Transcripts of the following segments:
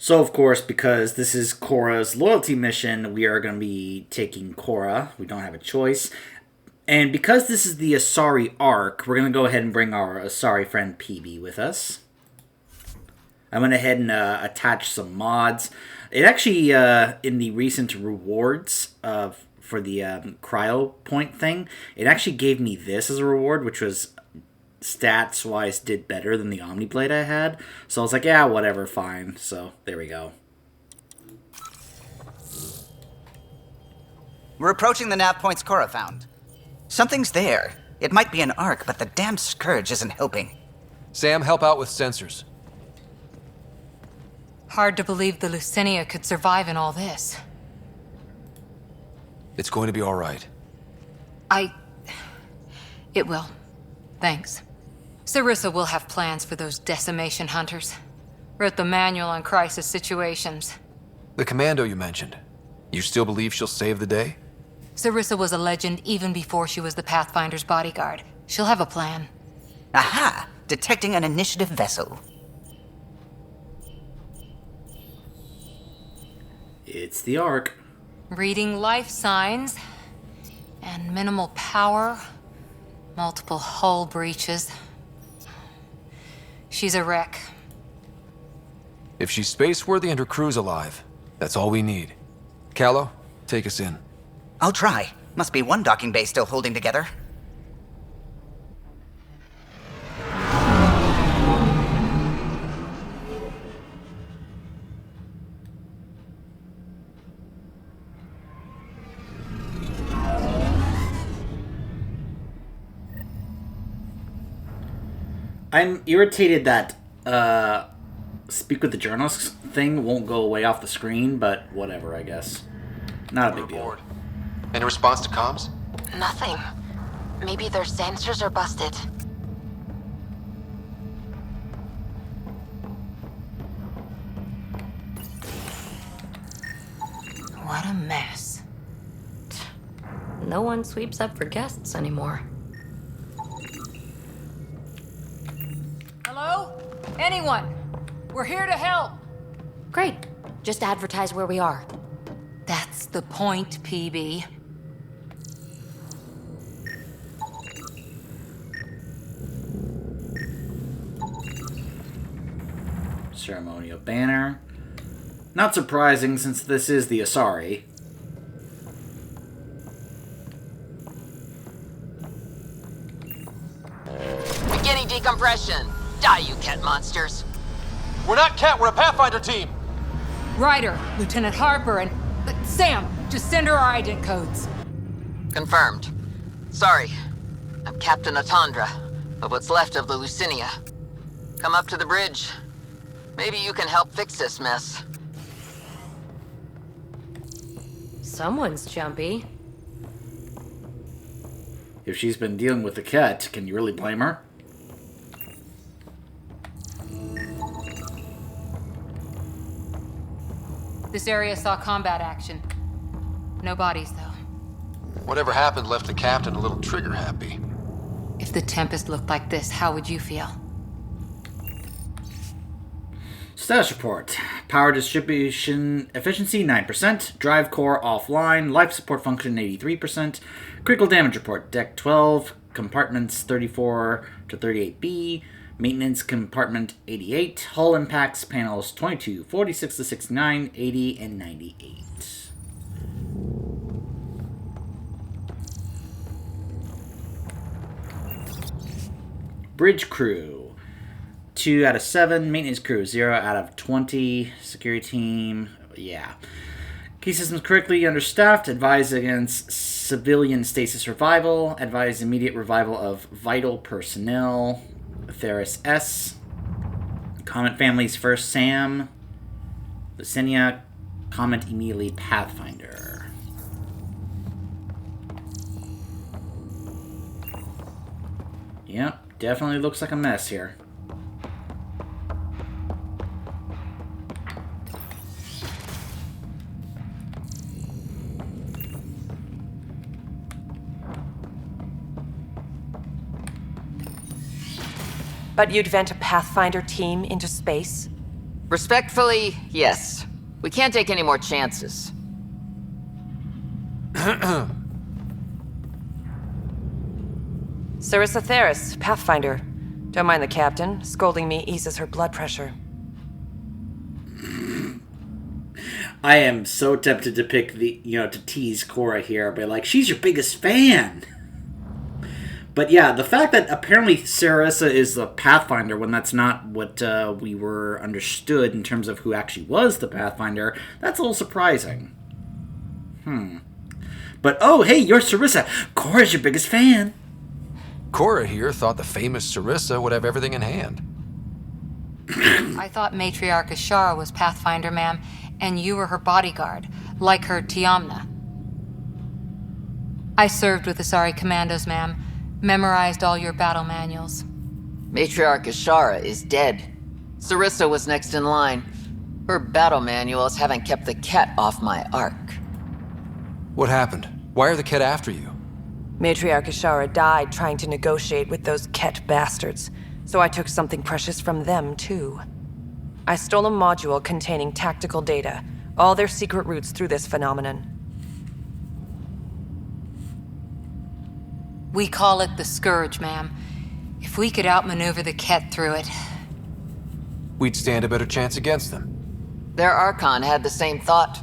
So, of course, because this is Cora's loyalty mission, we are going to be taking Cora. We don't have a choice. And because this is the Asari arc, we're going to go ahead and bring our Asari friend PB with us. I went ahead and attached some mods. It actually, in the recent rewards for the cryo point thing, it actually gave me this as a reward, which was stats-wise did better than the Omniblade I had. So I was like, yeah, whatever, fine. So there we go. We're approaching the nav points Cora found. Something's there. It might be an arc, but the damn scourge isn't helping. Sam, help out with sensors. Hard to believe the Lucinia could survive in all this. It's going to be all right. It will. Thanks. Sarissa will have plans for those decimation hunters. Wrote the manual on crisis situations. The commando you mentioned. You still believe she'll save the day? Sarissa was a legend even before she was the Pathfinder's bodyguard. She'll have a plan. Aha! Detecting an initiative vessel. It's the Ark. Reading life signs. And minimal power. Multiple hull breaches. She's a wreck. If she's space-worthy and her crew's alive, that's all we need. Callow, take us in. I'll try. Must be one docking bay still holding together. I'm irritated that speak with the journalists thing won't go away off the screen, but whatever, I guess. Not a big deal. Any response to comms? Nothing. Maybe their sensors are busted. What a mess. No one sweeps up for guests anymore. Hello? Anyone? We're here to help. Great. Just advertise where we are. That's the point, PB. Ceremonial banner. Not surprising since this is the Asari. Beginning decompression. Die, you cat monsters. We're not Cat, we're a Pathfinder team! Ryder, Lieutenant Harper, and... Sam, just send her our ident codes. Confirmed. Sorry. I'm Captain Atandra, of what's left of the Lucinia. Come up to the bridge. Maybe you can help fix this mess. Someone's jumpy. If she's been dealing with the cat, can you really blame her? This area saw combat action. No bodies, though. Whatever happened left the captain a little trigger happy. If the Tempest looked like this, how would you feel? Status report. Power distribution efficiency 9%. Drive core offline. Life support function 83%. Critical damage report. Deck 12. Compartments 34 to 38B. Maintenance compartment 88. Hull impacts panels 22, 46 to 69, 80, and 98. Bridge crew 2 out of 7. Maintenance crew 0 out of 20. Security team, yeah. Key systems correctly understaffed. Advise against civilian stasis revival. Advise immediate revival of vital personnel. Theris S. Comment families first Sam. Lucinia. Comment immediately Pathfinder. Yep, definitely looks like a mess here. But you'd vent a Pathfinder team into space? Respectfully, yes. We can't take any more chances. Sarissa Theris, Pathfinder. Don't mind the captain. Scolding me eases her blood pressure. I am so tempted to pick to tease Cora here, but like, she's your biggest fan. But yeah, the fact that apparently Sarissa is the Pathfinder when that's not what we were understood in terms of who actually was the Pathfinder, that's a little surprising. But oh, hey, you're Sarissa. Cora's your biggest fan. Cora here thought the famous Sarissa would have everything in hand. I thought Matriarch Ashara was Pathfinder, ma'am, and you were her bodyguard, like her Tiamna. I served with the Asari Commandos, ma'am. Memorized all your battle manuals. Matriarch Ashara is dead. Sarissa was next in line. Her battle manuals haven't kept the cat off my ark. What happened? Why are the Ket after you? Matriarch Ashara died trying to negotiate with those Ket bastards, so I took something precious from them, too. I stole a module containing tactical data, all their secret routes through this phenomenon. We call it the Scourge, ma'am. If we could outmaneuver the Ket through it. We'd stand a better chance against them. Their Archon had the same thought.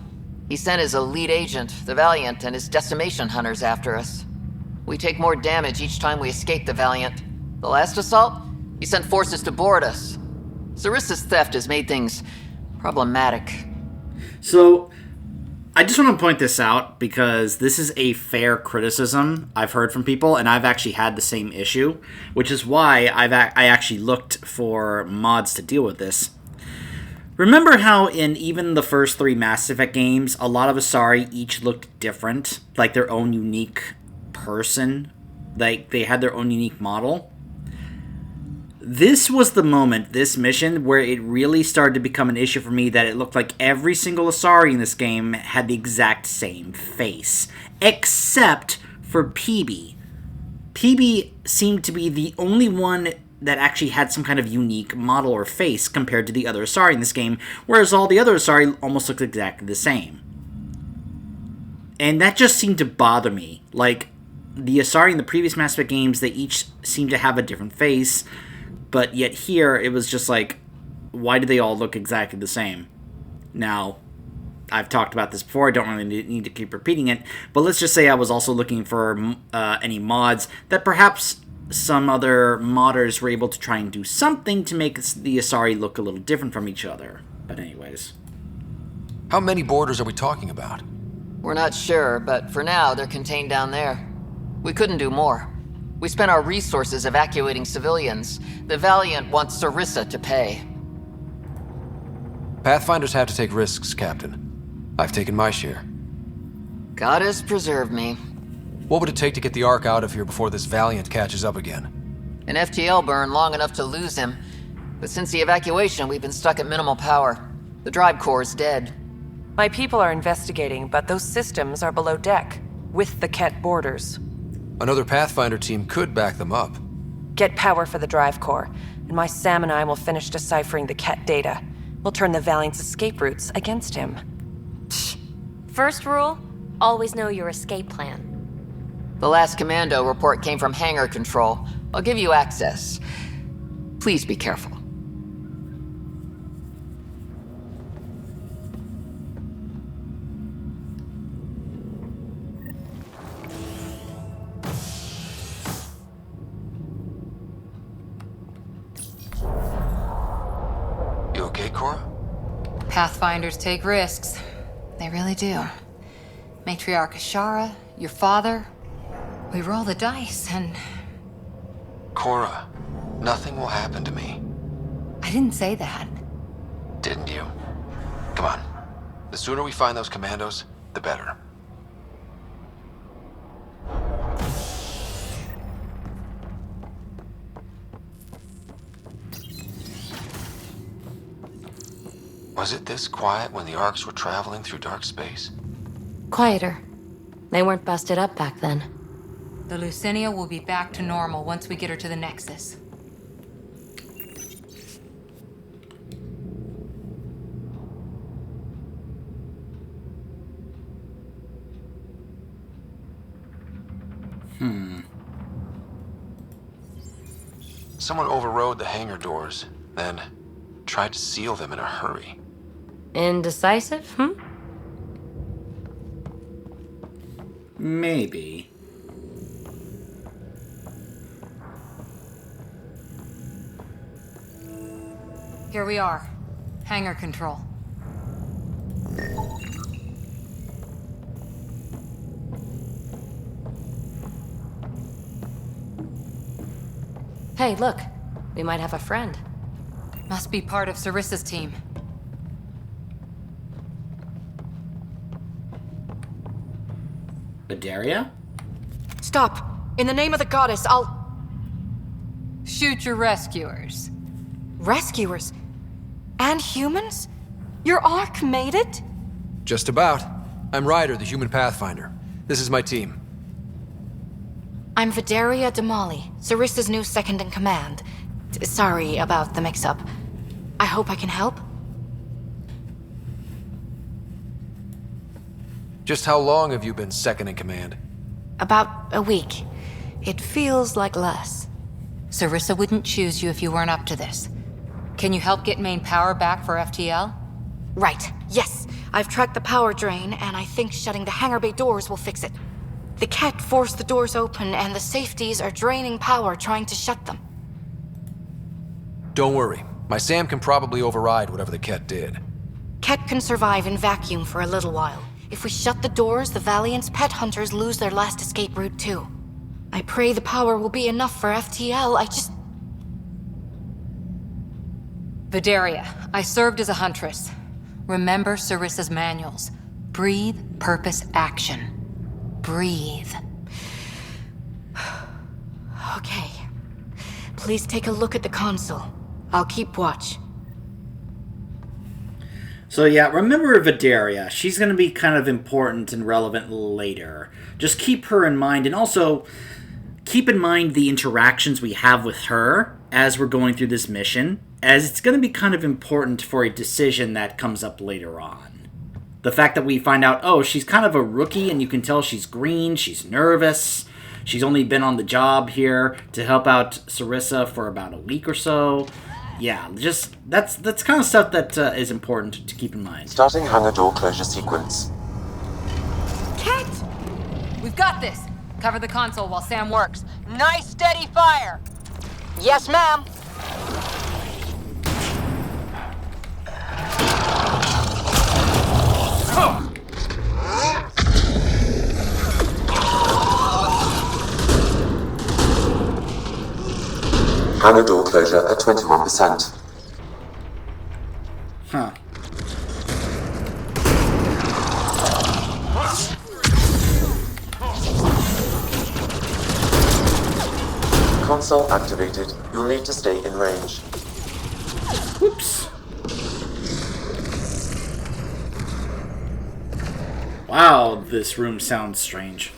He sent his elite agent, the Valiant, and his decimation hunters after us. We take more damage each time we escape the Valiant. The last assault, he sent forces to board us. Sarissa's theft has made things problematic. So, I just want to point this out because this is a fair criticism I've heard from people, and I've actually had the same issue, which is why I actually looked for mods to deal with this. Remember how in even the first 3 Mass Effect games, a lot of Asari each looked different, like their own unique person, like they had their own unique model? This was the moment, this mission, where it really started to become an issue for me that it looked like every single Asari in this game had the exact same face. Except for PB. PB seemed to be the only one that actually had some kind of unique model or face compared to the other Asari in this game, whereas all the other Asari almost looked exactly the same. And that just seemed to bother me. Like, the Asari in the previous Mass Effect games, they each seemed to have a different face, but yet here, it was just like, why do they all look exactly the same? Now, I've talked about this before, I don't really need to keep repeating it, but let's just say I was also looking for any mods that perhaps some other modders were able to try and do something to make the Asari look a little different from each other. But anyways. How many boarders are we talking about? We're not sure, but for now, they're contained down there. We couldn't do more. We spent our resources evacuating civilians. The Valiant wants Sarissa to pay. Pathfinders have to take risks, Captain. I've taken my share. God has preserved me. What would it take to get the Ark out of here before this Valiant catches up again? An FTL burn long enough to lose him. But since the evacuation, we've been stuck at minimal power. The drive core is dead. My people are investigating, but those systems are below deck, with the Ket borders. Another Pathfinder team could back them up. Get power for the drive core, and my Sam and I will finish deciphering the Ket data. We'll turn the Valiant's escape routes against him. First rule, always know your escape plan. The last commando report came from hangar control. I'll give you access. Please be careful. You okay, Cora? Pathfinders take risks. They really do. Matriarch Ashara, your father. We roll the dice, and... Cora, nothing will happen to me. I didn't say that. Didn't you? Come on. The sooner we find those commandos, the better. Was it this quiet when the Arks were traveling through dark space? Quieter. They weren't busted up back then. The Lucinia will be back to normal once we get her to the Nexus. Someone overrode the hangar doors, then tried to seal them in a hurry. Indecisive, Maybe. Here we are. Hangar control. Hey, look. We might have a friend. Must be part of Sarissa's team. Bedaria? Stop! In the name of the goddess, I'll... Shoot your rescuers. Rescuers? And humans? Your Ark made it? Just about. I'm Ryder, the human pathfinder. This is my team. I'm Vidaria Damali, Sarissa's new second-in-command. Sorry about the mix-up. I hope I can help. Just how long have you been second in command? About a week. It feels like less. Sarissa wouldn't choose you if you weren't up to this. Can you help get main power back for FTL? Right, yes. I've tracked the power drain, and I think shutting the hangar bay doors will fix it. The Ket forced the doors open, and the safeties are draining power trying to shut them. Don't worry. My SAM can probably override whatever the Ket did. Ket can survive in vacuum for a little while. If we shut the doors, the Valiant's pet hunters lose their last escape route too. I pray the power will be enough for FTL, Vidaria, I served as a huntress. Remember Sarissa's manuals. Breathe, purpose, action. Breathe. Okay. Please take a look at the console. I'll keep watch. So yeah, remember Vidaria. She's going to be kind of important and relevant later. Just keep her in mind, and also keep in mind the interactions we have with her as we're going through this mission, as it's going to be kind of important for a decision that comes up later on. The fact that we find out, oh, she's kind of a rookie, and you can tell she's green, she's nervous, she's only been on the job here to help out Sarissa for about a week or so. Yeah, just, that's kind of stuff that is important to keep in mind. Starting hangar door closure sequence. Ket! We've got this! Cover the console while Sam works. Nice steady fire! Yes, ma'am. Hangar door closure at 21%. Huh. Console activated. You'll need to stay in range. Whoops. Wow, this room sounds strange.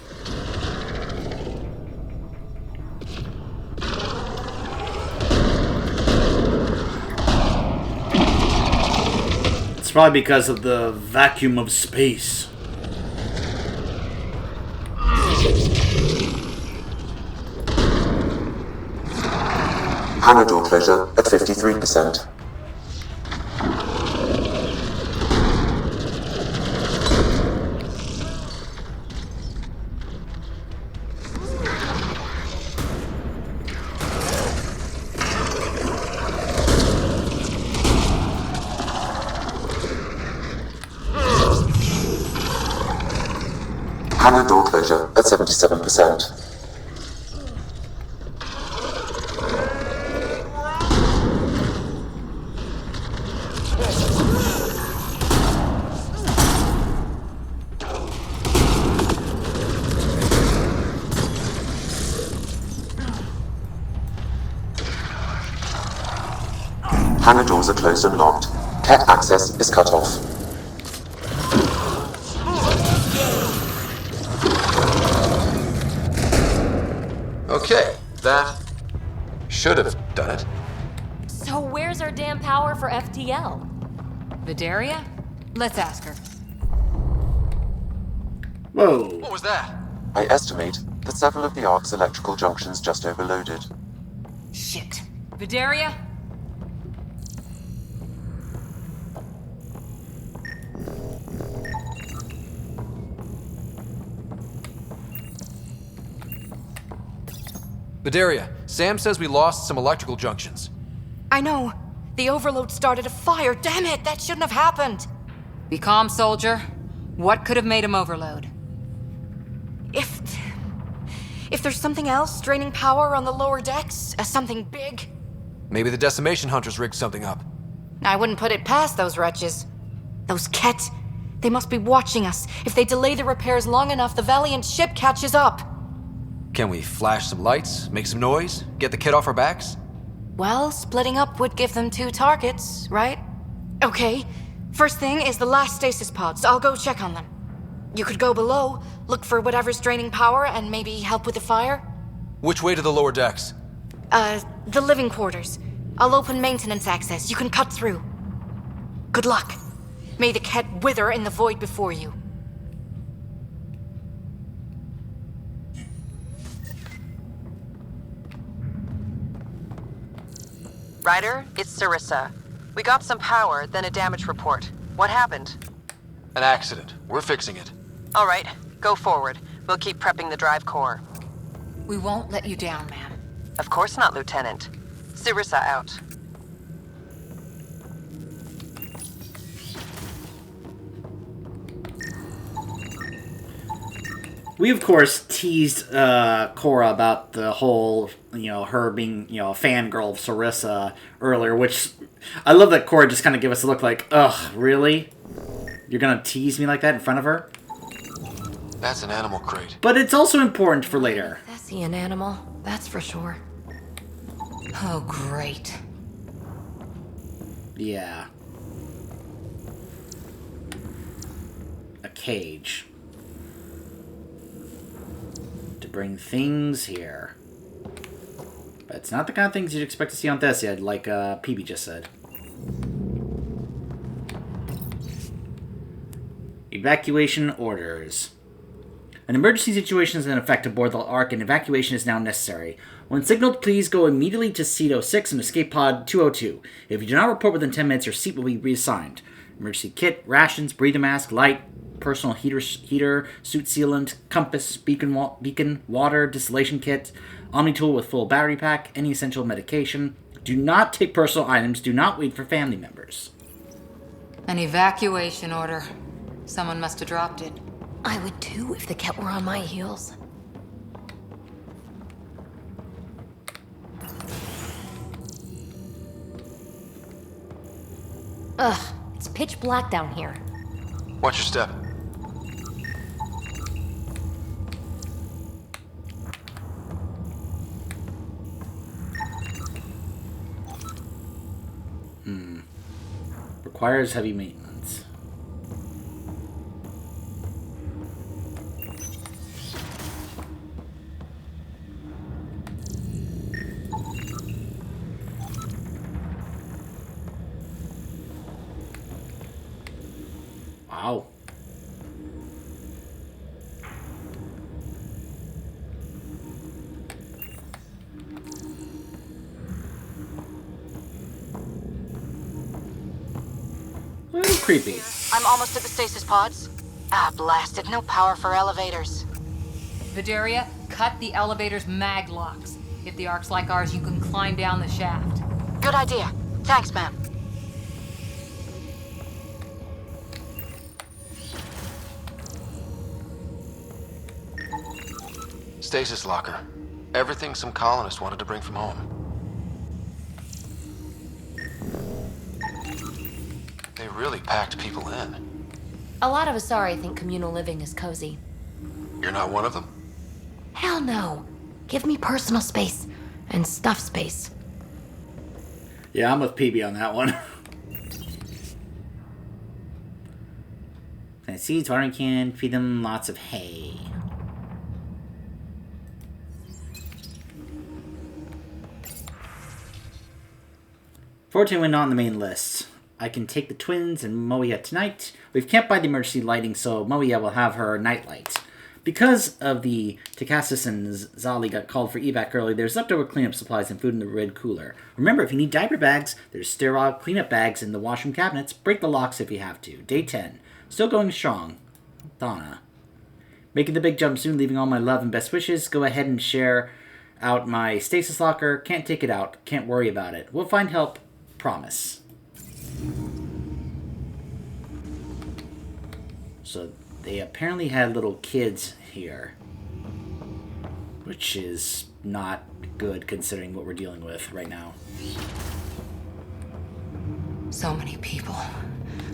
It's probably because of the vacuum of space. Hangar door closure at 53%. Hangar door closure at 77%. Hangar doors are closed and locked. Cat access is cut off. Okay, that should have done it. So where's our damn power for FTL? Vidaria? Let's ask her. Whoa. What was that? I estimate that several of the Ark's electrical junctions just overloaded. Shit. Vidaria? Vidaria, Sam says we lost some electrical junctions. I know. The overload started a fire. Damn it, that shouldn't have happened. Be calm, soldier. What could have made him overload? If there's something else draining power on the lower decks, something big, Maybe the decimation hunters rigged something up. I wouldn't put it past those wretches. Those Ket, they must be watching us. If they delay the repairs long enough, the Valiant ship catches up. Can we flash some lights, make some noise, get the kid off our backs? Well, splitting up would give them 2 targets, right? Okay, first thing is the last stasis pods. I'll go check on them. You could go below, look for whatever's draining power, and maybe help with the fire. Which way to the lower decks? The living quarters. I'll open maintenance access. You can cut through. Good luck. May the Ket wither in the void before you. Ryder, it's Sarissa. We got some power, then a damage report. What happened? An accident. We're fixing it. All right, go forward. We'll keep prepping the drive core. We won't let you down, ma'am. Of course not, Lieutenant. Sarissa out. We, of course, teased Cora about the whole, her being, a fangirl of Sarissa earlier, which I love that Cora just kind of gave us a look like, ugh, really? You're going to tease me like that in front of her? That's an animal crate. But it's also important for later. That's an animal, that's for sure. Oh, great. Yeah. A cage. To bring things here. But it's not the kind of things you'd expect to see on Thessia, like PB just said. Evacuation orders. An emergency situation is in effect aboard the Ark and evacuation is now necessary. When signaled, please go immediately to Seat 06 and escape pod 202. If you do not report within 10 minutes, your seat will be reassigned. Emergency kit, rations, breather mask, light, personal heater, suit sealant, compass, beacon, water, distillation kit, Omni tool with full battery pack, any essential medication. Do not take personal items. Do not wait for family members. An evacuation order. Someone must have dropped it. I would too if the Ket were on my heels. Ugh, it's pitch black down here. Watch your step. Requires heavy maintenance. Wow. A little creepy. I'm almost at the stasis pods. Ah, blasted. No power for elevators. Vidaria, cut the elevator's mag locks. If the Ark's like ours, you can climb down the shaft. Good idea. Thanks, ma'am. Stasis locker. Everything some colonists wanted to bring from home. They really packed people in. A lot of Asari think communal living is cozy. You're not one of them? Hell no. Give me personal space and stuff space. Yeah, I'm with PB on that one. Plant seeds, watering can, feed them lots of hay. Fortunately, we're not on the main list. I can take the twins and Moia tonight. We've camped by the emergency lighting, so Moia will have her nightlight. Because of the Takassis and Zali got called for evac early, there's leftover cleanup supplies and food in the red cooler. Remember, if you need diaper bags, there's sterile cleanup bags in the washroom cabinets. Break the locks if you have to. Day 10. Still going strong. Donna. Making the big jump soon, leaving all my love and best wishes. Go ahead and share out my stasis locker. Can't take it out. Can't worry about it. We'll find help. Promise. So they apparently had little kids here, which is not good considering what we're dealing with right now. So many people.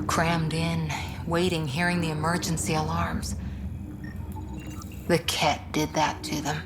Crammed in, waiting, hearing the emergency alarms. The Ket did that to them.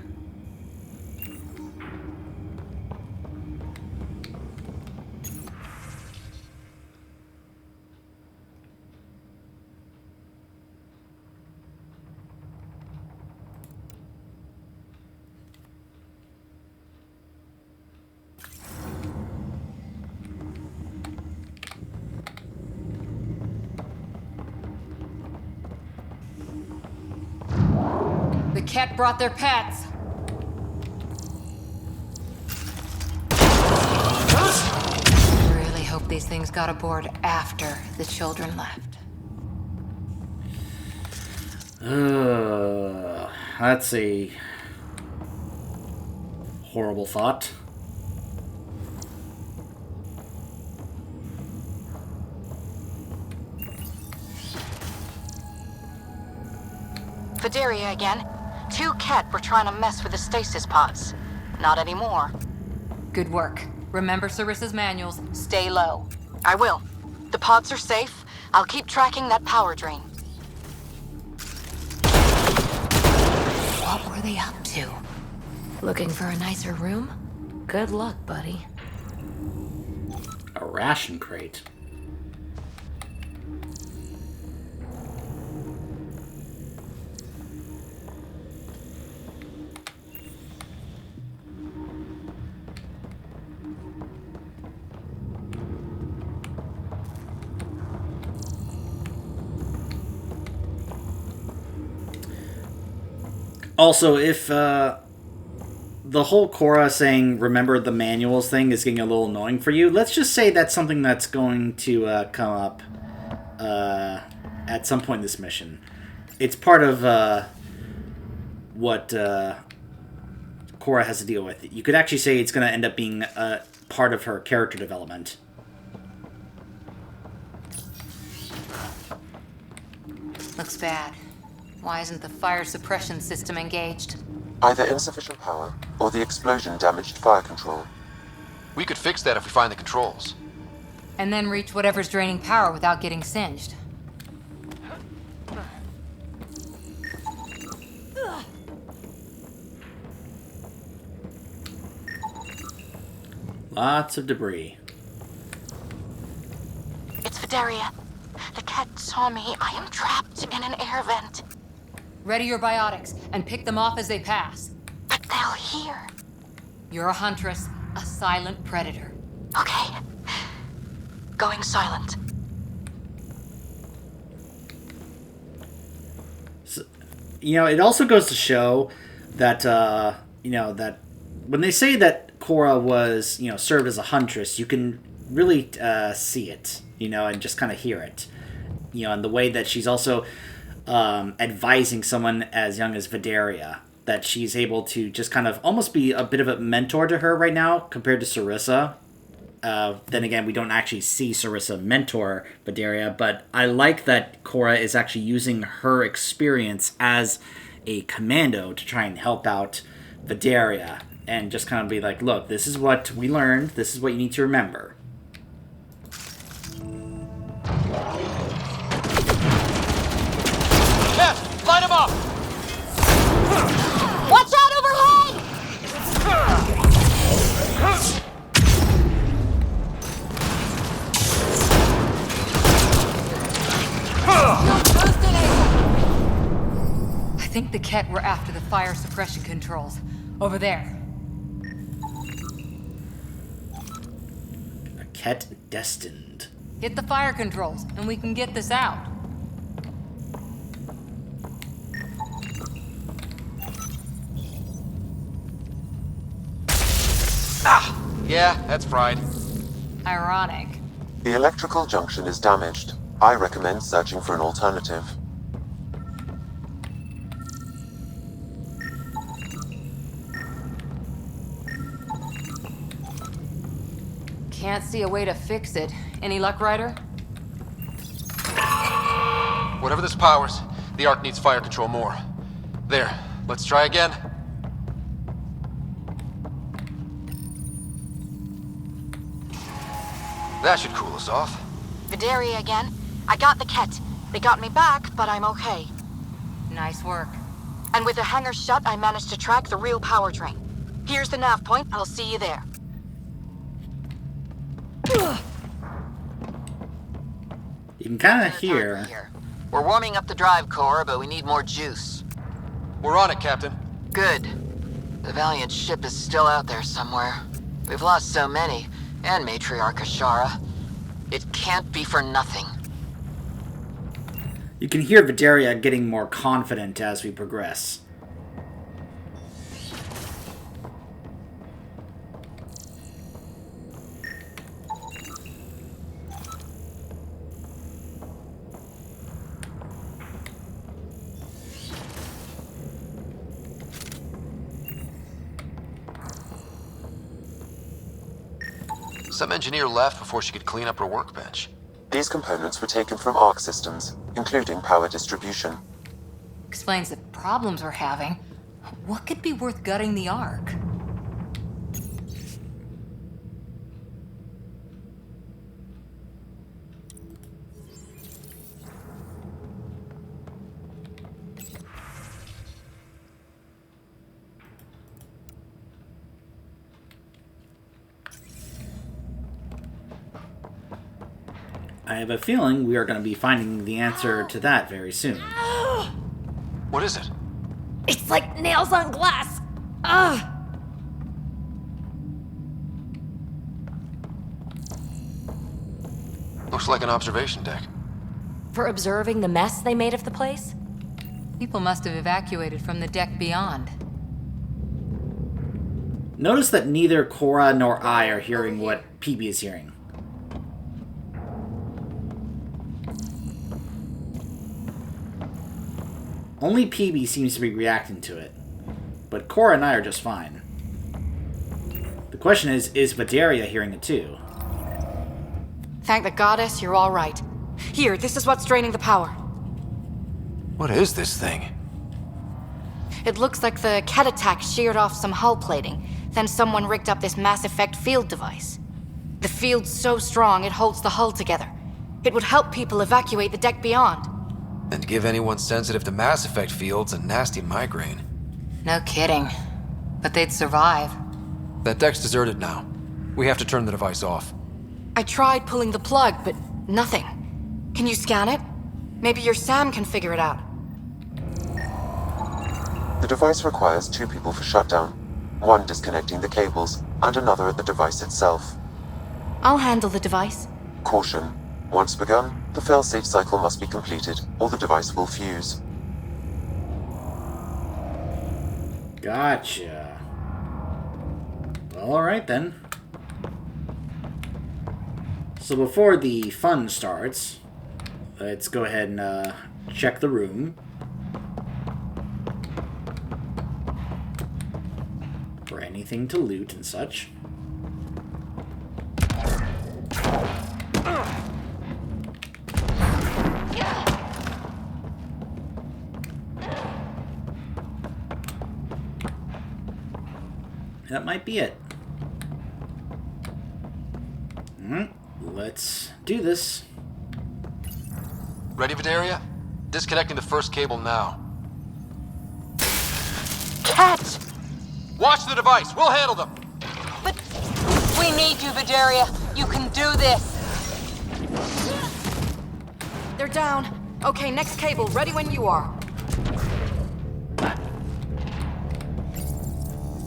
The Ket brought their pets. Really hope these things got aboard after the children left. That's a horrible thought. Vidaria again. 2 Ket were trying to mess with the stasis pods. Not anymore. Good work. Remember Sarissa's manuals. Stay low. I will. The pods are safe. I'll keep tracking that power drain. What were they up to? Looking for a nicer room? Good luck, buddy. A ration crate. Also, if the whole Cora saying remember the manuals thing is getting a little annoying for you, let's just say that's something that's going to come up at some point in this mission. It's part of what Cora has to deal with. You could actually say it's going to end up being part of her character development. Looks bad. Why isn't the fire suppression system engaged? Either insufficient power, or the explosion damaged fire control. We could fix that if we find the controls. And then reach whatever's draining power without getting singed. Lots of debris. It's Vidaria. The Ket saw me. I am trapped in an air vent. Ready your biotics and pick them off as they pass. But they'll hear. You're a huntress, a silent predator. Okay. Going silent. So, it also goes to show that, that when they say that Cora was, served as a huntress, you can really see it, and just kind of hear it. And the way that she's also advising someone as young as Vidaria, that she's able to just kind of almost be a bit of a mentor to her right now compared to Sarissa. Then again, we don't actually see Sarissa mentor Vidaria, but I like that Cora is actually using her experience as a commando to try and help out Vidaria and just kind of be like, look, this is what we learned, this is what you need to remember. Yes! Light him up! Watch out overhead! I think the Ket were after the fire suppression controls. Over there. A Ket destined. Hit the fire controls, and we can get this out. Yeah, that's fried. Ironic. The electrical junction is damaged. I recommend searching for an alternative. Can't see a way to fix it. Any luck, Ryder? Whatever this powers, the Ark needs fire control more. There, let's try again. That should cool us off. Vidaria again. I got the Ket. They got me back, but I'm okay. Nice work. And with the hangar shut, I managed to track the real power drain. Here's the nav point. I'll see you there. You can kind of hear. We're warming up the drive core, but we need more juice. We're on it, Captain. Good. The Valiant ship is still out there somewhere. We've lost so many, and Matriarch Ashara. It can't be for nothing. You can hear Vidaria getting more confident as we progress. Some engineer left before she could clean up her workbench. These components were taken from Arc systems, including power distribution. Explains the problems we're having. What could be worth gutting the Ark? I have a feeling we are going to be finding the answer to that very soon. What is it? It's like nails on glass. Ugh. Looks like an observation deck. For observing the mess they made of the place? People must have evacuated from the deck beyond. Notice that neither Cora nor I are hearing what PB is hearing. Only PB seems to be reacting to it, but Cora and I are just fine. The question is Vidaria hearing it too? Thank the goddess, you're all right. Here, this is what's draining the power. What is this thing? It looks like the Ket attack sheared off some hull plating. Then someone rigged up this Mass Effect field device. The field's so strong it holds the hull together. It would help people evacuate the deck beyond. And give anyone sensitive to Mass Effect fields a nasty migraine. No kidding. But they'd survive. That deck's deserted now. We have to turn the device off. I tried pulling the plug, but nothing. Can you scan it? Maybe your Sam can figure it out. The device requires 2 people for shutdown. One disconnecting the cables, and another at the device itself. I'll handle the device. Caution. Once begun, the failsafe cycle must be completed, or the device will fuse. Gotcha. Well, alright then. So before the fun starts, let's go ahead and check the room. For anything to loot and such. That might be it. Let's do this. Ready, Vidaria? Disconnecting the first cable now. Ket! Watch the device! We'll handle them! But we need you, Vidaria. You can do this. They're down. Okay, next cable, ready when you are.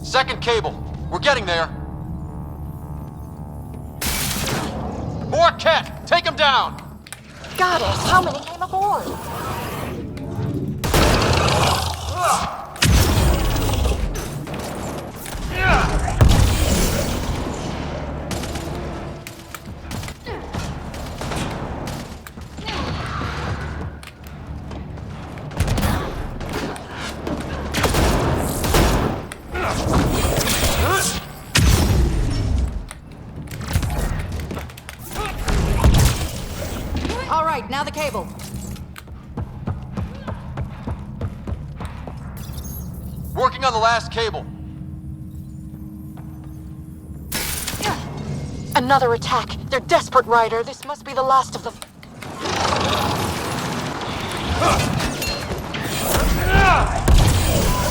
Second cable. We're getting there. More Ket! Take him down! Goddess, how many came aboard? right, now the cable. Working on the last cable. Another attack. They're desperate, Ryder. This must be the last of them.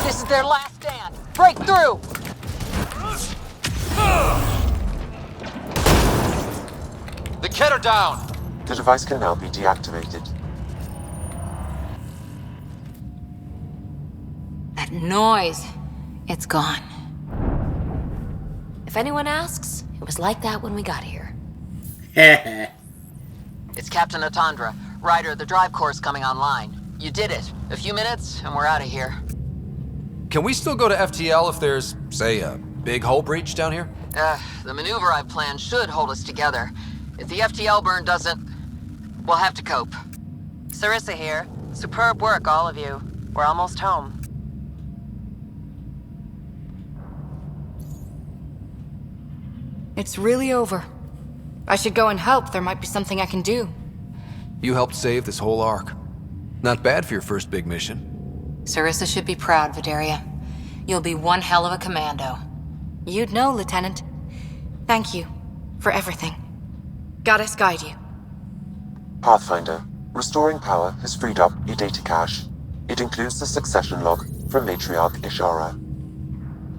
This is their last stand. Break through! The Ket are down. The device can now be deactivated. That noise. It's gone. If anyone asks, it was like that when we got here. It's Captain Atandra. Ryder, the drive core's coming online. You did it. A few minutes, and we're out of here. Can we still go to FTL if there's, say, a big hull breach down here? The maneuver I've planned should hold us together. If the FTL burn doesn't, we'll have to cope. Sarissa here. Superb work, all of you. We're almost home. It's really over. I should go and help. There might be something I can do. You helped save this whole arc. Not bad for your first big mission. Sarissa should be proud, Vidaria. You'll be one hell of a commando. You'd know, Lieutenant. Thank you for everything. Goddess guide you. Pathfinder, restoring power has freed up a data cache. It includes the succession log from Matriarch Ishara.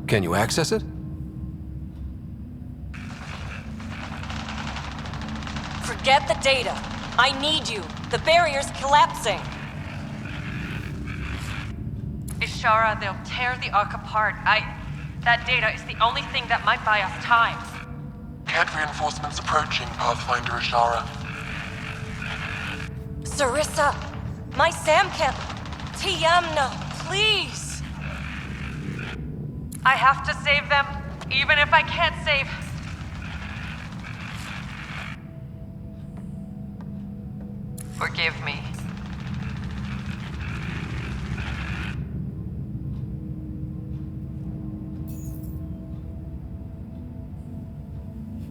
Can you access it? Forget the data. I need you. The barrier's collapsing. Ishara, they'll tear the Ark apart. That data is the only thing that might buy us time. Cat reinforcements approaching, Pathfinder Ishara. Sarissa, my Samcamp. Tiamna, please. I have to save them, even if I can't save... Forgive me.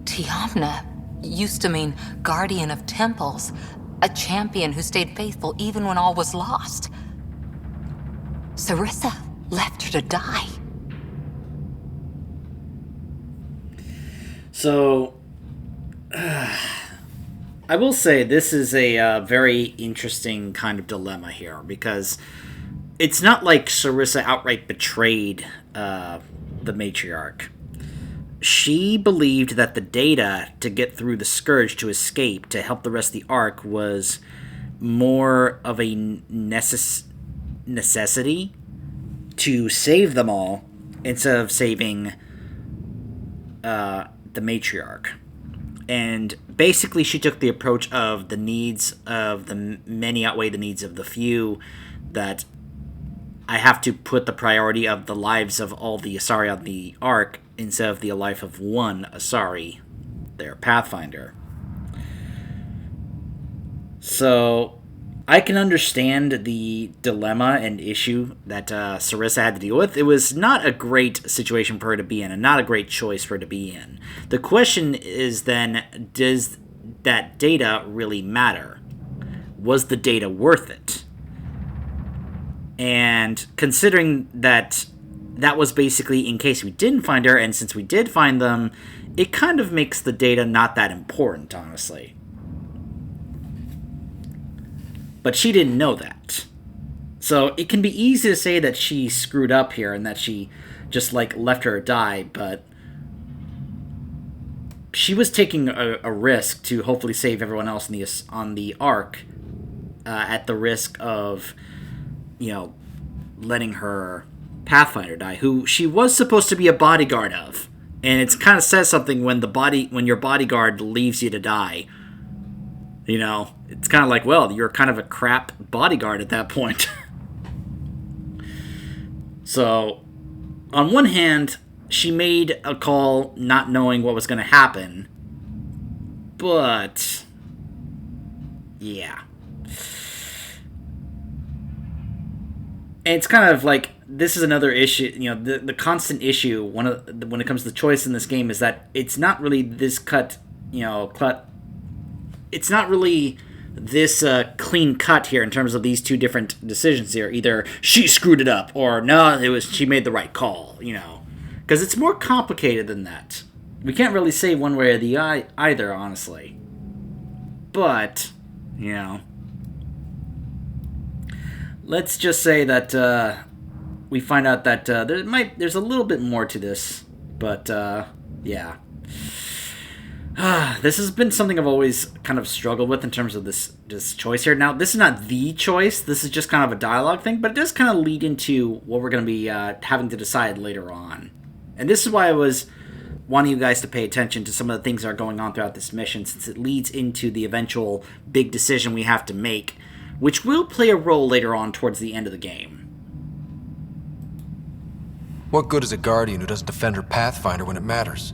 Tiamna used to mean guardian of temples, a champion who stayed faithful even when all was lost. Sarissa left her to die. So, I will say this is a very interesting kind of dilemma here, because it's not like Sarissa outright betrayed the matriarch. She believed that the data to get through the Scourge to escape, to help the rest of the Ark, was more of a necessity to save them all, instead of saving the matriarch. And basically she took the approach of the needs of the many outweigh the needs of the few, that I have to put the priority of the lives of all the Asari on the Ark instead of the life of one Asari, their Pathfinder. So I can understand the dilemma and issue that Sarissa had to deal with. It was not a great situation for her to be in, and not a great choice for her to be in. The question is then, does that data really matter? Was the data worth it? And considering that that was basically in case we didn't find her, and since we did find them, it kind of makes the data not that important, honestly. But she didn't know that. So it can be easy to say that she screwed up here and that she just, left her die, but she was taking a risk to hopefully save everyone else on the Ark, at the risk of, letting her Pathfinder die, who she was supposed to be a bodyguard of. And it kind of says something when your bodyguard leaves you to die. It's kind of like, well, you're kind of a crap bodyguard at that point. So, on one hand, she made a call not knowing what was going to happen. But, yeah. And it's kind of like, this is another issue, the constant issue when it comes to choice in this game is that it's not really this it's not really this clean cut here in terms of these two different decisions here. Either she screwed it up, or no, she made the right call, you know. Because it's more complicated than that. We can't really say one way or the either, honestly. But, you know, let's just say that we find out that there's a little bit more to this. But, yeah. This has been something I've always kind of struggled with in terms of this choice here. Now, this is not the choice. This is just kind of a dialogue thing, but it does kind of lead into what we're going to be having to decide later on. And this is why I was wanting you guys to pay attention to some of the things that are going on throughout this mission, since it leads into the eventual big decision we have to make, which will play a role later on towards the end of the game. What good is a Guardian who doesn't defend her Pathfinder when it matters?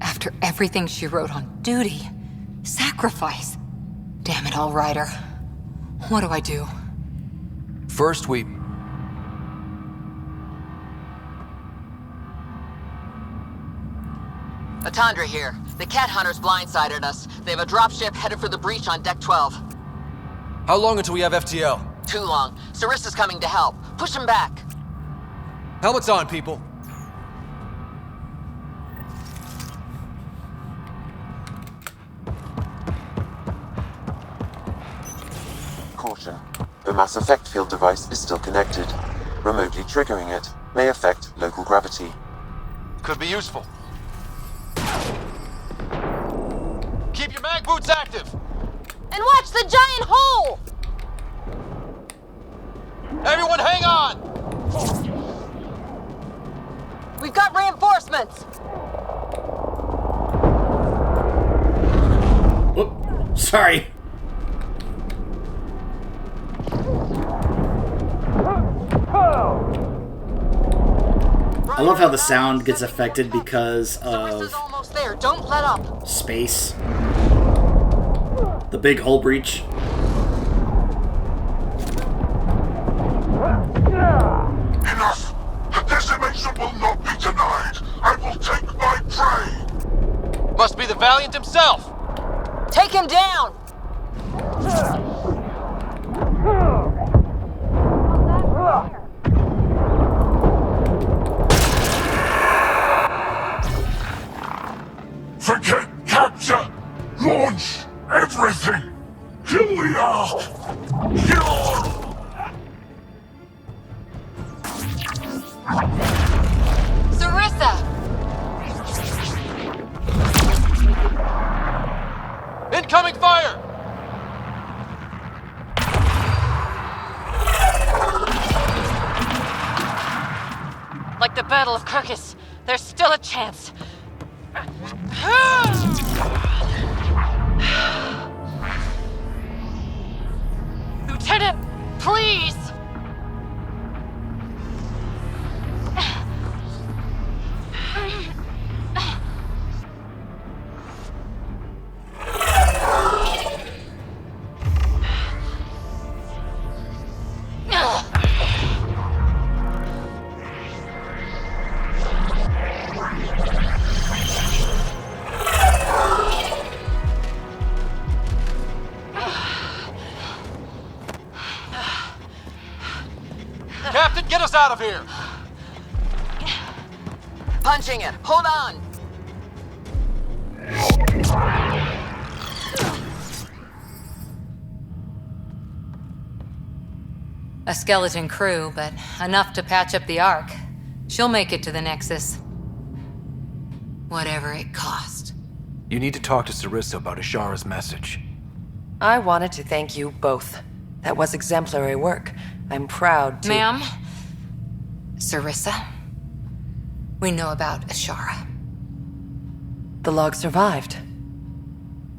After everything she wrote on duty, sacrifice. Damn it all, Ryder. What do I do? First, we... Atandra here. The cat hunters blindsided us. They have a dropship headed for the breach on Deck 12. How long until we have FTL? Too long. Sarissa's coming to help. Push him back. Helmets on, people. Caution. The Mass Effect field device is still connected. Remotely triggering it may affect local gravity. Could be useful. Keep your mag boots active! And watch the giant hole! Everyone hang on! We've got reinforcements! Whoop, sorry. I love how the sound gets affected because of almost there. Don't let up. Space. The big hull breach. Enough! The decimation will not be denied! I will take my prey! Must be the Valiant himself! Take him down! Forget capture! Launch everything! Kill the Ark! Kill! Sarissa! Incoming fire! Like the Battle of Kirkus, there's still a chance. Lieutenant, please! Captain, get us out of here! Punching it. Hold on. A skeleton crew, but enough to patch up the Ark. She'll make it to the Nexus. Whatever it cost. You need to talk to Sarissa about Ishara's message. I wanted to thank you both. That was exemplary work. I'm proud to... Ma'am? Sarissa? We know about Ishara. The log survived.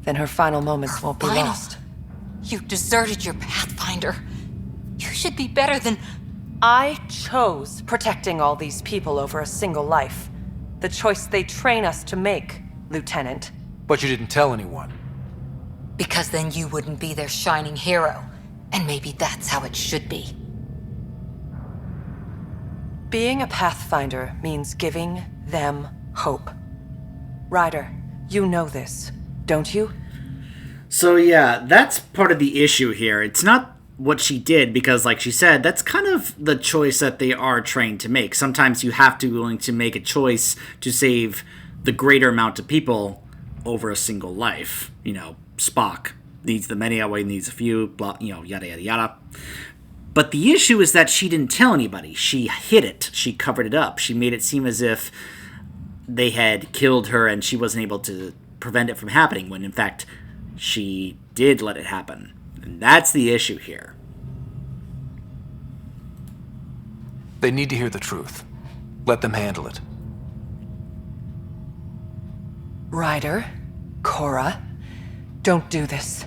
Then her final moments won't be lost. You deserted your Pathfinder. You should be better than... I chose protecting all these people over a single life. The choice they train us to make, Lieutenant. But you didn't tell anyone. Because then you wouldn't be their shining hero. And maybe that's how it should be. Being a Pathfinder means giving them hope. Ryder, you know this, don't you? So yeah, that's part of the issue here. It's not what she did because, like she said, that's kind of the choice that they are trained to make. Sometimes you have to be willing to make a choice to save the greater amount of people over a single life. You know, Spock needs the many outweigh needs a few, blah, you know, yada yada yada. But the issue is that she didn't tell anybody. She hid it. She covered it up. She made it seem as if they had killed her and she wasn't able to prevent it from happening, when in fact she did let it happen. And that's the issue here. They need to hear the truth. Let them handle it. Ryder, Cora, don't do this.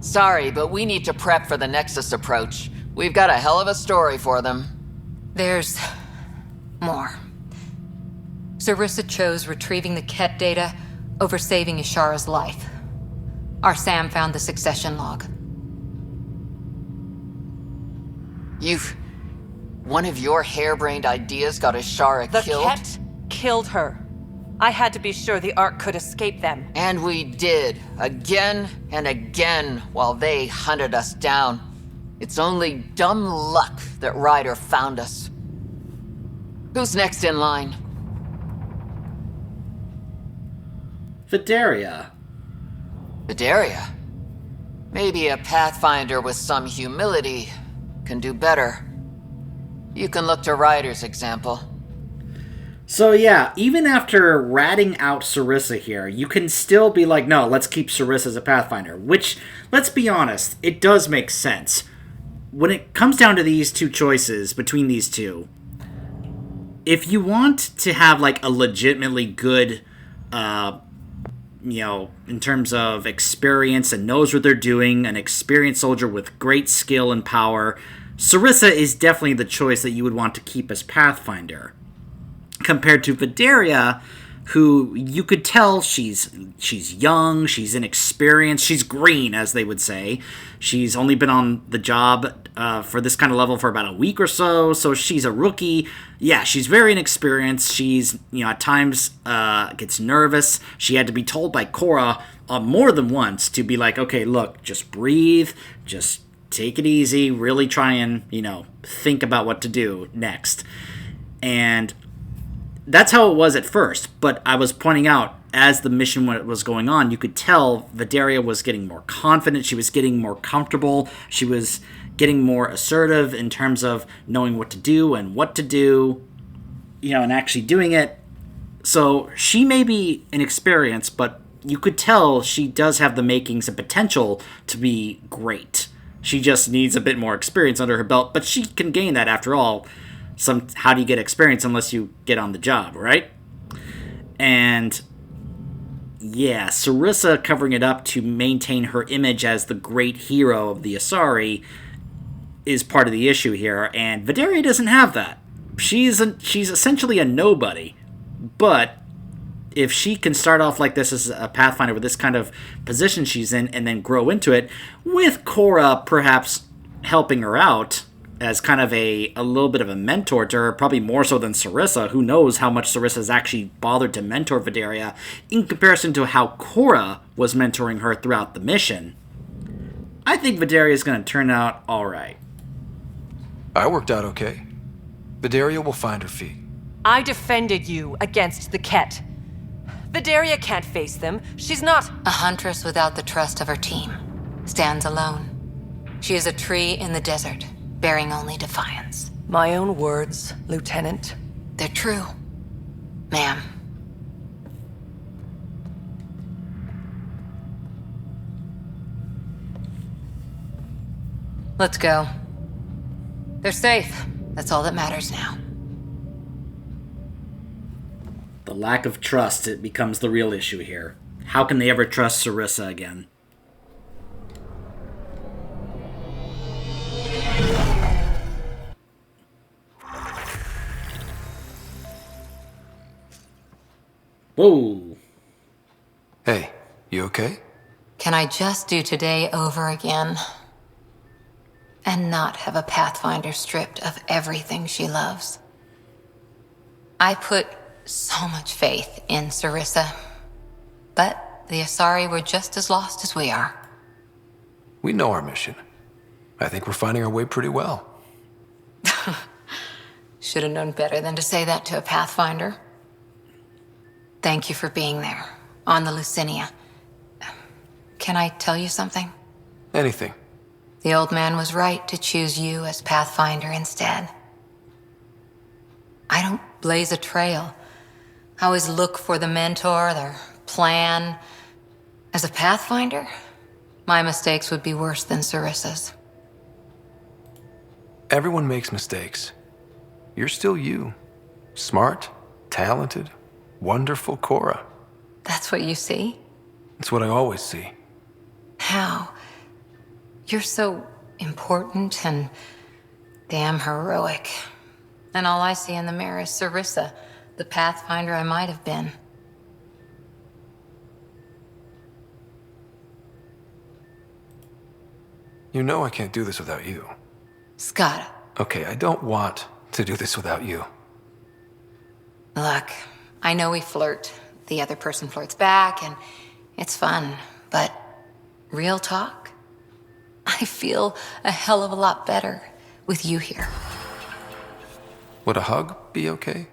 Sorry, but we need to prep for the Nexus approach. We've got a hell of a story for them. There's more. Sarissa chose retrieving the Ket data over saving Ishara's life. Our Sam found the succession log. One of your harebrained ideas got Ishara killed? The Ket killed her. I had to be sure the Ark could escape them. And we did, again and again, while they hunted us down. It's only dumb luck that Ryder found us. Who's next in line? Vidaria. Vidaria? Maybe a Pathfinder with some humility can do better. You can look to Ryder's example. So yeah, even after ratting out Sarissa here, you can still be like, no, let's keep Sarissa as a Pathfinder. Which, let's be honest, it does make sense. When it comes down to these two choices, between these two, if you want to have like a legitimately good, in terms of experience and knows what they're doing, an experienced soldier with great skill and power, Sarissa is definitely the choice that you would want to keep as Pathfinder. Compared to Vidaria, who you could tell she's young, she's inexperienced, she's green, as they would say. She's only been on the job for this kind of level for about a week or so, so she's a rookie. Yeah, she's very inexperienced. She's, at times gets nervous. She had to be told by Cora more than once to be like, okay, look, just breathe, just take it easy, really try and, think about what to do next. And that's how it was at first, but I was pointing out, as the mission was going on, you could tell Vidaria was getting more confident, she was getting more comfortable, she was getting more assertive in terms of knowing what to do and what to do, and actually doing it. So she may be inexperienced, but you could tell she does have the makings and potential to be great. She just needs a bit more experience under her belt, but she can gain that after all. How do you get experience unless you get on the job, right? And yeah, Sarissa covering it up to maintain her image as the great hero of the Asari is part of the issue here, and Vidaria doesn't have that. She's essentially a nobody, but if she can start off like this as a Pathfinder with this kind of position she's in and then grow into it, with Cora perhaps helping her out as kind of a little bit of a mentor to her, probably more so than Sarissa. Who knows how much Sarissa has actually bothered to mentor Vidaria in comparison to how Cora was mentoring her throughout the mission. I think Vidaria is going to turn out alright. I worked out okay. Vidaria will find her feet. I defended you against the Ket. Vidaria can't face them. She's not... A huntress without the trust of her team. Stands alone. She is a tree in the desert, bearing only defiance. My own words, Lieutenant. They're true, ma'am. Let's go. They're safe. That's all that matters now. The lack of trust, it becomes the real issue here. How can they ever trust Sarissa again? Whoa. Hey, you okay? Can I just do today over again? And not have a Pathfinder stripped of everything she loves? I put so much faith in Sarissa, But the Asari were just as lost as we are. We know our mission. I think we're finding our way pretty well. Should have known better than to say that to a Pathfinder. Thank you for being there, on the Lucinia. Can I tell you something? Anything. The old man was right to choose you as Pathfinder instead. I don't blaze a trail. I always look for the mentor, their plan. As a Pathfinder, my mistakes would be worse than Sarissa's. Everyone makes mistakes. You're still you. Smart, talented, wonderful Cora. That's what you see? It's what I always see. How? You're so important and damn heroic. And all I see in the mirror is Sarissa, the Pathfinder I might have been. You know I can't do this without you. Scott. Okay, I don't want to do this without you. Look, I know we flirt. The other person flirts back, and it's fun. But real talk? I feel a hell of a lot better with you here. Would a hug be okay?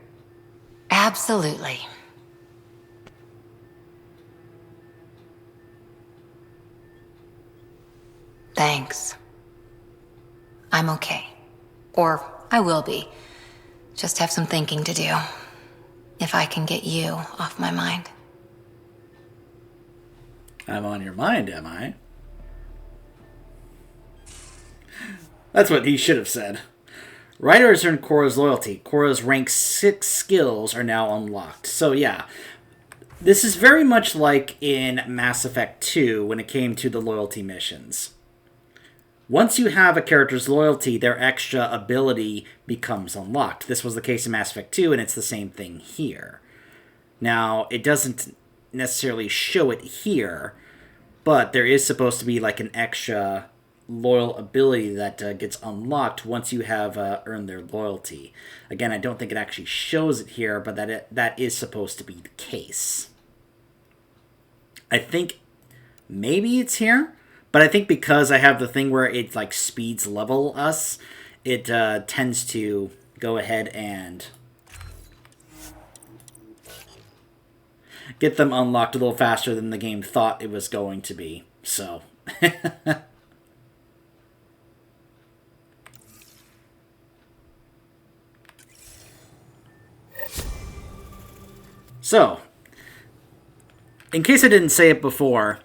Absolutely. Thanks. I'm okay. Or I will be. Just have some thinking to do. If I can get you off my mind. I'm on your mind, am I? That's what he should have said. Ryder has earned Cora's loyalty. Cora's rank 6 skills are now unlocked. So yeah, this is very much like in Mass Effect 2 when it came to the loyalty missions. Once you have a character's loyalty, their extra ability becomes unlocked. This was the case in Mass Effect 2, and it's the same thing here. Now, it doesn't necessarily show it here, but there is supposed to be like an extra loyal ability that gets unlocked once you have earned their loyalty. Again, I don't think it actually shows it here, but that is supposed to be the case. I think maybe it's here. But I think because I have the thing where it like speeds level us, it tends to go ahead and get them unlocked a little faster than the game thought it was going to be. So. So, in case I didn't say it before,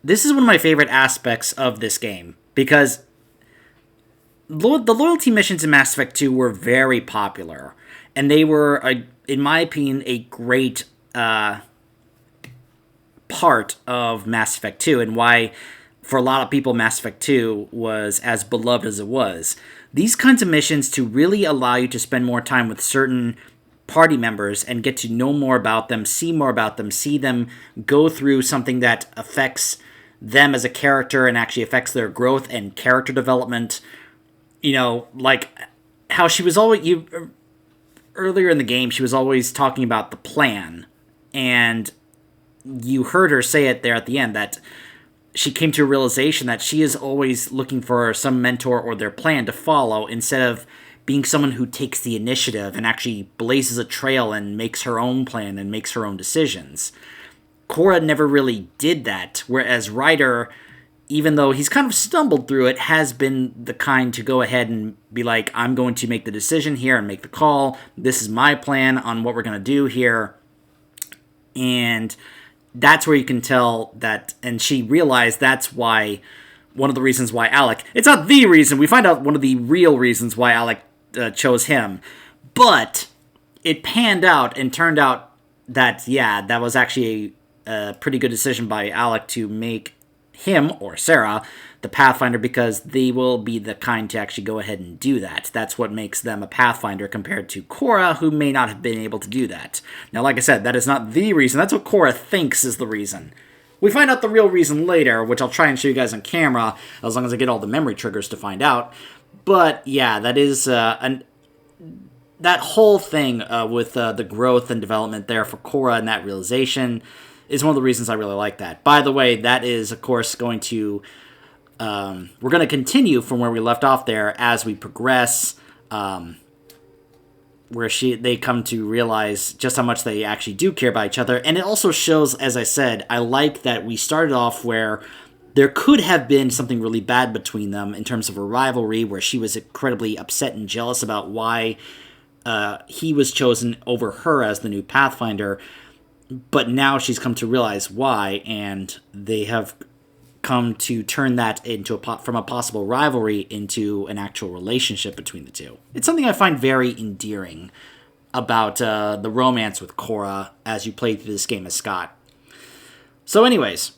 this is one of my favorite aspects of this game, because the loyalty missions in Mass Effect 2 were very popular, and they were, in my opinion, a great part of Mass Effect 2, and why, for a lot of people, Mass Effect 2 was as beloved as it was. These kinds of missions to really allow you to spend more time with certain party members and get to know more about them, see more about them, see them go through something that affects them as a character and actually affects their growth and character development. You know, like how she was always, earlier in the game, she was always talking about the plan, and you heard her say it there at the end, that she came to a realization that she is always looking for some mentor or their plan to follow, instead of being someone who takes the initiative and actually blazes a trail and makes her own plan and makes her own decisions. Cora never really did that, whereas Ryder, even though he's kind of stumbled through it, has been the kind to go ahead and be like, I'm going to make the decision here and make the call. This is my plan on what we're going to do here. And that's where you can tell that, and she realized that's why, one of the reasons why Alec, it's not the reason, we find out one of the real reasons why Alec chose him, but it panned out and turned out that, yeah, that was actually a pretty good decision by Alec to make him, or Sarah, the Pathfinder, because they will be the kind to actually go ahead and do that. That's what makes them a Pathfinder compared to Cora, who may not have been able to do that. Now, like I said, that is not the reason. That's what Cora thinks is the reason. We find out the real reason later, which I'll try and show you guys on camera, as long as I get all the memory triggers to find out. But, yeah, that is that whole thing with the growth and development there for Cora and that realization, is one of the reasons I really like that. By the way, that is, of course, going to... we're going to continue from where we left off there as we progress, where they come to realize just how much they actually do care about each other. And it also shows, as I said, I like that we started off where there could have been something really bad between them in terms of a rivalry, where she was incredibly upset and jealous about why he was chosen over her as the new Pathfinder. But now she's come to realize why, and they have come to turn that into from a possible rivalry into an actual relationship between the two. It's something I find very endearing about the romance with Cora as you play through this game as Scott. So anyways,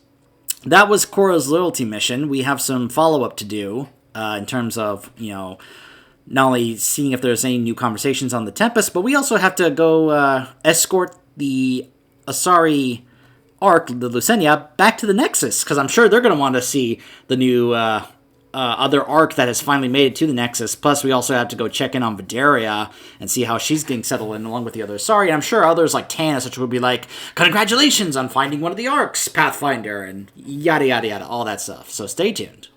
that was Cora's loyalty mission. We have some follow-up to do in terms of, not only seeing if there's any new conversations on the Tempest, but we also have to go escort the Asari Ark, the Lucenia, back to the Nexus, because I'm sure they're going to want to see the new other Ark that has finally made it to the Nexus. Plus, we also have to go check in on Vidaria and see how she's getting settled in along with the other Asari. And I'm sure others like Tannis, which would be like, congratulations on finding one of the Arks, Pathfinder, and yada yada yada, all that stuff. So stay tuned.